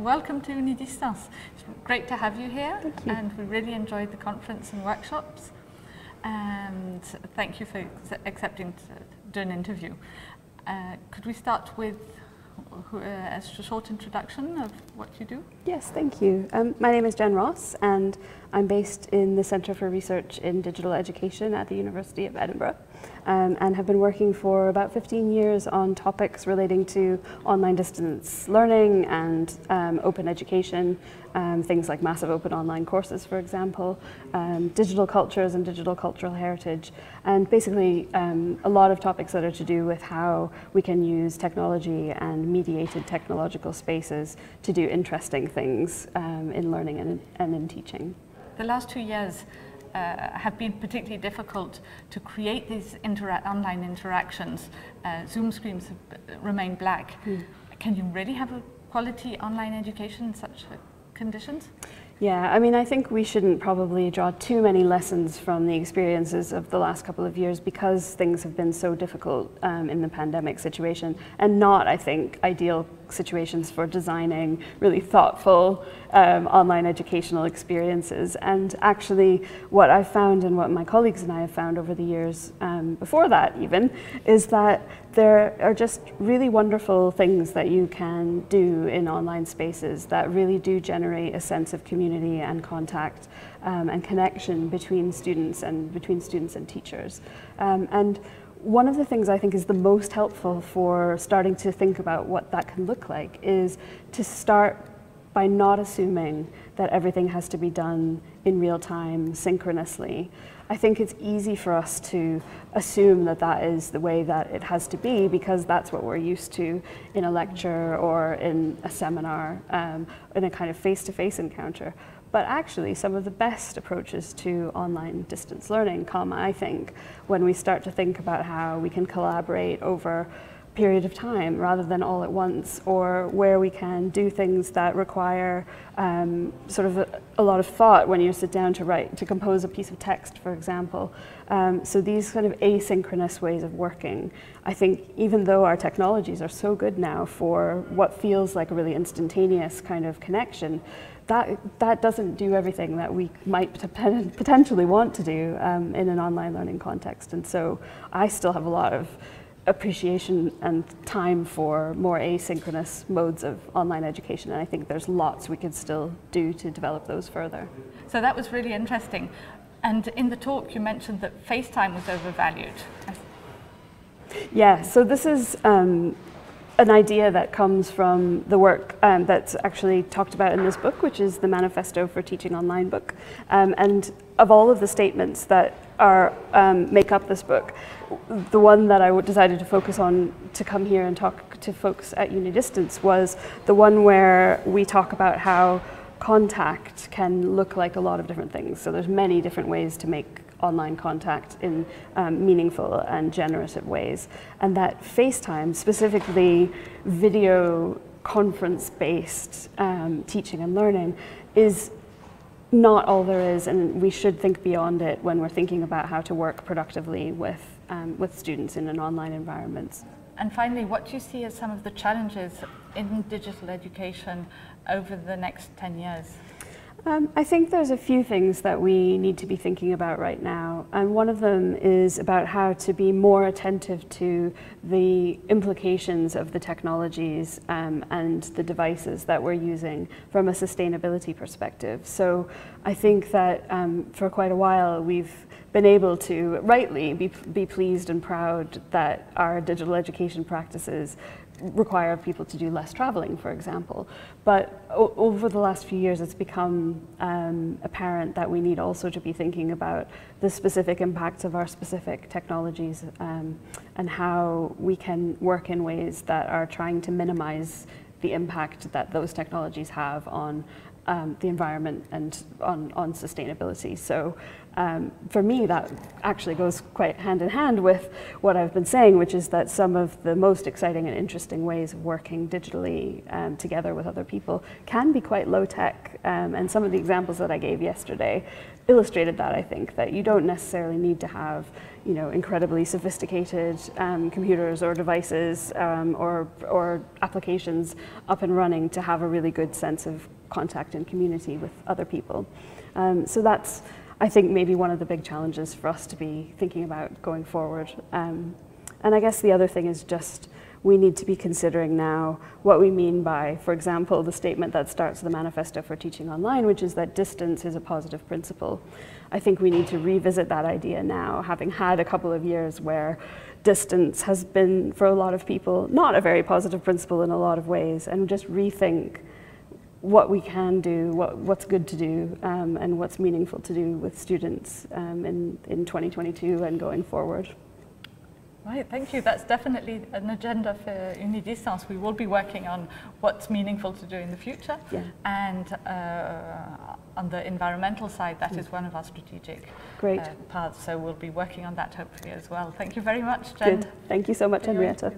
Welcome to Unidistance. It's great to have you here. Thank you. And we really enjoyed the conference and workshops. And thank you for accepting to do an interview. Could we start with a short introduction of what you do? Yes, thank you. My name is Jen Ross, and I'm based in the Centre for Research in Digital Education at the University of Edinburgh, and have been working for about 15 years on topics relating to online distance learning and open education, things like massive open online courses, for example, digital cultures and digital cultural heritage, and basically a lot of topics that are to do with how we can use technology and mediated technological spaces to do interesting things in learning and in teaching. The last 2 years have been particularly difficult to create these online interactions. Zoom screens have remained black. Can you really have a quality online education in such conditions? Yeah, I mean, I think we shouldn't probably draw too many lessons from the experiences of the last couple of years because things have been so difficult in the pandemic situation, and not, I think, ideal situations for designing really thoughtful online educational experiences. And actually what I've found, and what my colleagues and I have found over the years before that even, is that there are just really wonderful things that you can do in online spaces that really do generate a sense of community and contact and connection between students and teachers. And one of the things I think is the most helpful for starting to think about what that can look like is to start by not assuming that everything has to be done in real time, synchronously. I think it's easy for us to assume that that is the way that it has to be because that's what we're used to in a lecture or in a seminar, in a kind of face-to-face encounter. But actually, some of the best approaches to online distance learning come, I think, when we start to think about how we can collaborate over a period of time rather than all at once, or where we can do things that require sort of a lot of thought when you sit down to compose a piece of text, for example. So these kind of asynchronous ways of working, I think, even though our technologies are so good now for what feels like a really instantaneous kind of connection, that doesn't do everything that we might potentially want to do in an online learning context. And so I still have a lot of appreciation and time for more asynchronous modes of online education, and I think there's lots we could still do to develop those further. So that was really interesting. And in the talk you mentioned that FaceTime was overvalued. Yeah, so this is an idea that comes from the work that's actually talked about in this book, which is the Manifesto for Teaching Online book. And of all of the statements that are make up this book, the one that I decided to focus on to come here and talk to folks at Unidistance was the one where we talk about how contact can look like a lot of different things. So there's many different ways to make online contact in meaningful and generative ways. And that FaceTime, specifically video conference-based teaching and learning, is not all there is, and we should think beyond it when we're thinking about how to work productively with students in an online environment. And finally, what do you see as some of the challenges in digital education over the next 10 years? I think there's a few things that we need to be thinking about right now, and one of them is about how to be more attentive to the implications of the technologies and the devices that we're using from a sustainability perspective. So I think that for quite a while we've been able to rightly be pleased and proud that our digital education practices require people to do less traveling, for example. But over the last few years, it's become apparent that we need also to be thinking about the specific impacts of our specific technologies and how we can work in ways that are trying to minimize the impact that those technologies have on the environment and on sustainability. So for me, that actually goes quite hand in hand with what I've been saying, which is that some of the most exciting and interesting ways of working digitally together with other people can be quite low tech. And some of the examples that I gave yesterday illustrated that, I think, that you don't necessarily need to have incredibly sophisticated computers or devices or applications up and running to have a really good sense of contact and community with other people. So that's, I think, maybe one of the big challenges for us to be thinking about going forward. And I guess the other thing is just we need to be considering now what we mean by, for example, the statement that starts the Manifesto for Teaching Online, which is that distance is a positive principle. I think we need to revisit that idea now, having had a couple of years where distance has been, for a lot of people, not a very positive principle in a lot of ways, and just rethink what we can do, what's good to do, and what's meaningful to do with students in 2022 and going forward. Right, thank you. That's definitely an agenda for Unidistance. We will be working on what's meaningful to do in the future. Yeah. And on the environmental side, that is one of our strategic paths. So we'll be working on that hopefully as well. Thank you very much, Jen. Good. Thank you so much, Henrietta.